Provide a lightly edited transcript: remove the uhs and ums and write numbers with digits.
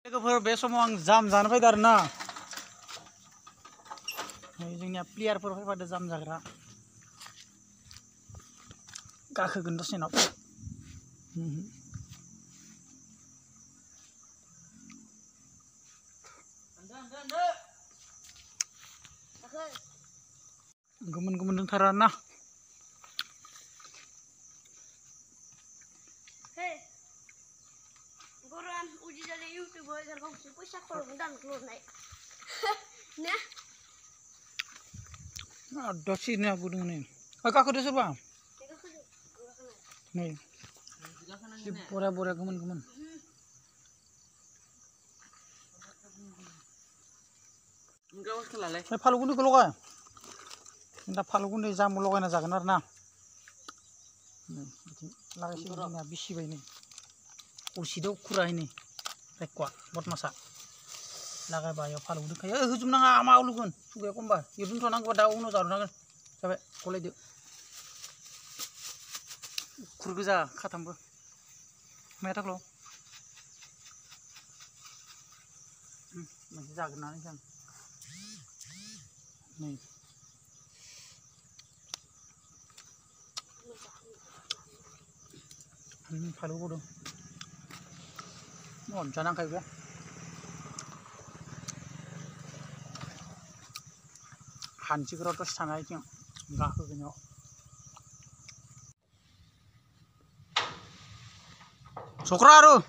लोगोफोर बे समाव आं जाम जानो फैदों आरोना जोंनिया प्लेयारफोर फैफादो जाम जाग्रा गाखोगोन दसेनाव गुबुन गुबुन दंथारो आरोना dosnya aku dengan ini. Kakak udah serba? Nih, si bora-bora kemen-kemen. Enggak usah lalai. Palu gunde kalau kaya, kita palu gunde jamu lo kaya nazakan arna. Lagi sih ini abisi ini. Ursi do kurang ini, rekwa, buat masak. Lagai bayo palu gunde kaya, hujung nang ama ulu kan, suka komba. Yudun tuh nang pada uno taruh nang, sampai kolej do. Kurguza katambo, merah lo. Masih jaga nang kan. Nih. Palu gunde. Mau jangan kayak gue. 한식으로 또 사나이죠. 가거든요. 소크라루.